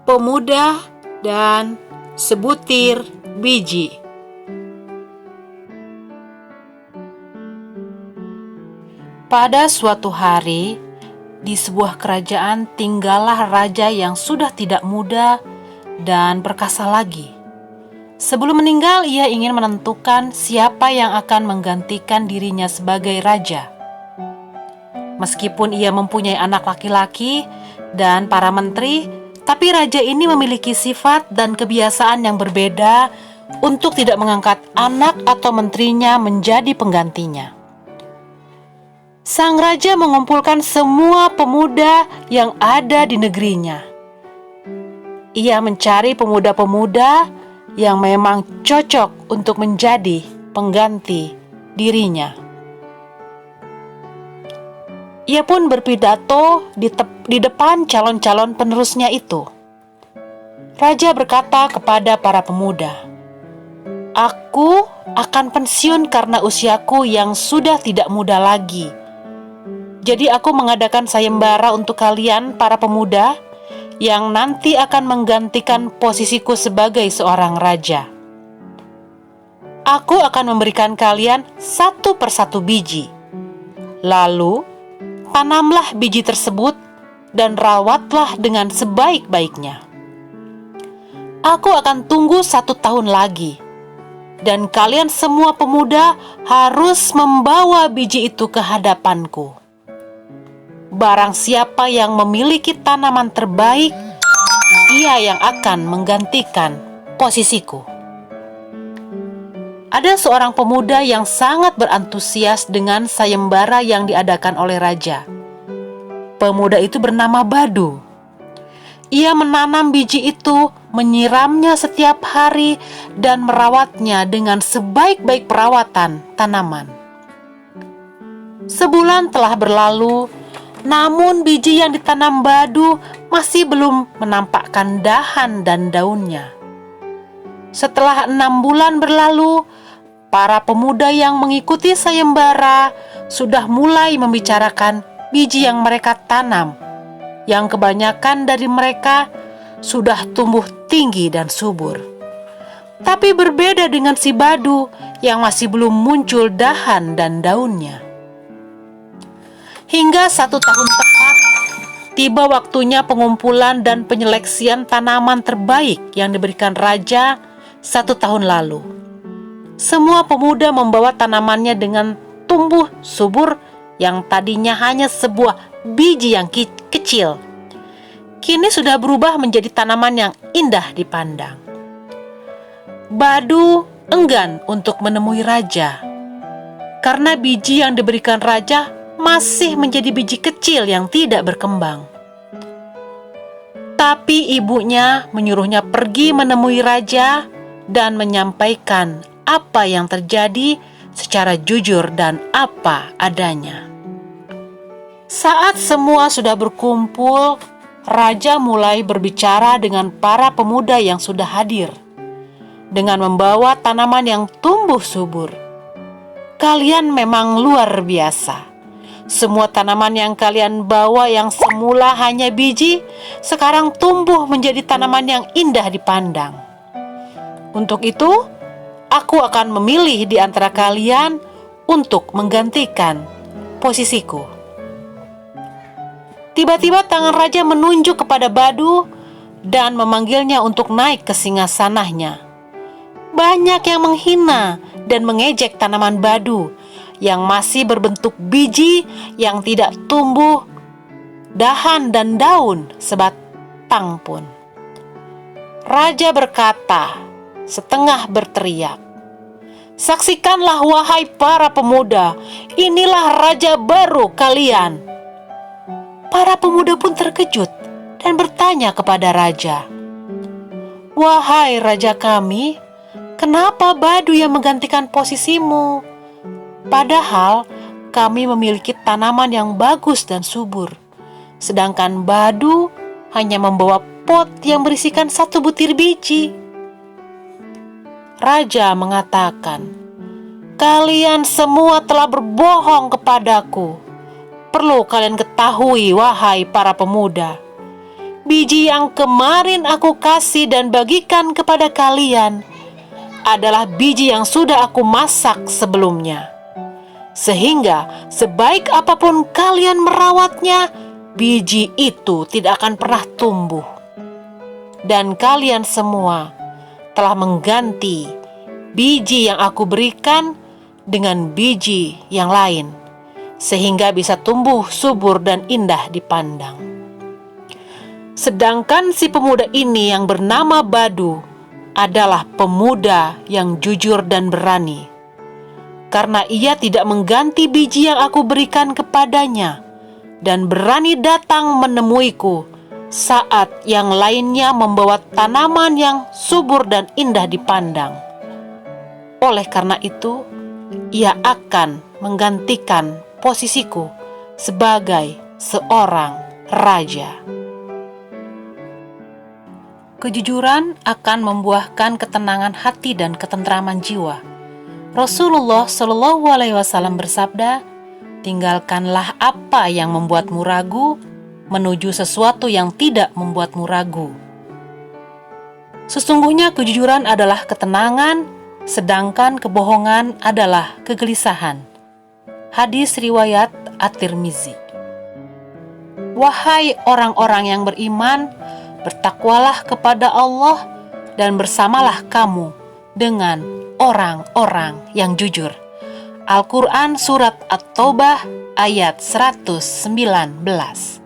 pemuda, dan sebutir biji. Pada suatu hari, di sebuah kerajaan tinggallah raja yang sudah tidak muda dan perkasa lagi. Sebelum meninggal, ia ingin menentukan siapa yang akan menggantikan dirinya sebagai raja. Meskipun ia mempunyai anak laki-laki dan para menteri, tapi raja ini memiliki sifat dan kebiasaan yang berbeda untuk tidak mengangkat anak atau menterinya menjadi penggantinya. Sang raja mengumpulkan semua pemuda yang ada di negerinya. Ia mencari pemuda-pemuda yang memang cocok untuk menjadi pengganti dirinya. Ia pun berpidato di depan calon-calon penerusnya itu. Raja berkata kepada para pemuda, "Aku akan pensiun karena usiaku yang sudah tidak muda lagi. Jadi aku mengadakan sayembara untuk kalian para pemuda yang nanti akan menggantikan posisiku sebagai seorang raja. Aku akan memberikan kalian satu persatu biji. Lalu, tanamlah biji tersebut dan rawatlah dengan sebaik-baiknya. Aku akan tunggu 1 tahun lagi, dan kalian semua pemuda harus membawa biji itu ke hadapanku. Barang siapa yang memiliki tanaman terbaik, ia yang akan menggantikan posisiku." Ada seorang pemuda yang sangat berantusias dengan sayembara yang diadakan oleh raja. Pemuda itu bernama Badu. Ia menanam biji itu, menyiramnya setiap hari, dan merawatnya dengan sebaik-baik perawatan tanaman. Sebulan telah berlalu, namun biji yang ditanam Badu masih belum menampakkan dahan dan daunnya. Setelah 6 bulan berlalu, para pemuda yang mengikuti sayembara sudah mulai membicarakan biji yang mereka tanam, yang kebanyakan dari mereka sudah tumbuh tinggi dan subur. Tapi berbeda dengan si Badu yang masih belum muncul dahan dan daunnya. Hingga 1 tahun tepat, tiba waktunya pengumpulan dan penyeleksian tanaman terbaik yang diberikan raja 1 tahun lalu. Semua pemuda membawa tanamannya dengan tumbuh subur yang tadinya hanya sebuah biji yang kecil. Kini sudah berubah menjadi tanaman yang indah dipandang. Badu enggan untuk menemui raja, karena biji yang diberikan raja masih menjadi biji kecil yang tidak berkembang. Tapi ibunya menyuruhnya pergi menemui raja dan menyampaikan apa yang terjadi secara jujur dan apa adanya. Saat semua sudah berkumpul, raja mulai berbicara dengan para pemuda yang sudah hadir dengan membawa tanaman yang tumbuh subur. "Kalian memang luar biasa. Semua tanaman yang kalian bawa yang semula hanya biji, sekarang tumbuh menjadi tanaman yang indah dipandang. Untuk itu, aku akan memilih di antara kalian untuk menggantikan posisiku." Tiba-tiba tangan raja menunjuk kepada Badu dan memanggilnya untuk naik ke singgasananya. Banyak yang menghina dan mengejek tanaman Badu yang masih berbentuk biji yang tidak tumbuh dahan dan daun sebatang pun. Raja berkata, setengah berteriak, "Saksikanlah wahai para pemuda, inilah raja baru kalian." Para pemuda pun terkejut dan bertanya kepada raja, "Wahai raja kami, kenapa Badu yang menggantikan posisimu? Padahal kami memiliki tanaman yang bagus dan subur, sedangkan Badu hanya membawa pot yang berisikan 1 butir biji." Raja mengatakan, "Kalian semua telah berbohong kepadaku. Perlu kalian ketahui, wahai para pemuda, biji yang kemarin aku kasih dan bagikan kepada kalian adalah biji yang sudah aku masak sebelumnya. Sehingga sebaik apapun kalian merawatnya, biji itu tidak akan pernah tumbuh. Dan kalian semua telah mengganti biji yang aku berikan dengan biji yang lain, sehingga bisa tumbuh subur dan indah dipandang. Sedangkan si pemuda ini yang bernama Badu adalah pemuda yang jujur dan berani, karena ia tidak mengganti biji yang aku berikan kepadanya dan berani datang menemuiku saat yang lainnya membawa tanaman yang subur dan indah dipandang. Oleh karena itu, ia akan menggantikan posisiku sebagai seorang raja. Kejujuran akan membuahkan ketenangan hati dan ketentraman jiwa. Rasulullah Shallallahu Alaihi Wasallam bersabda, "Tinggalkanlah apa yang membuatmu ragu, menuju sesuatu yang tidak membuatmu ragu." Sesungguhnya kejujuran adalah ketenangan, sedangkan kebohongan adalah kegelisahan. Hadis riwayat At-Tirmizi. Wahai orang-orang yang beriman, bertakwalah kepada Allah dan bersamalah kamu dengan orang-orang yang jujur. Al-Quran Surat At-Taubah ayat 119.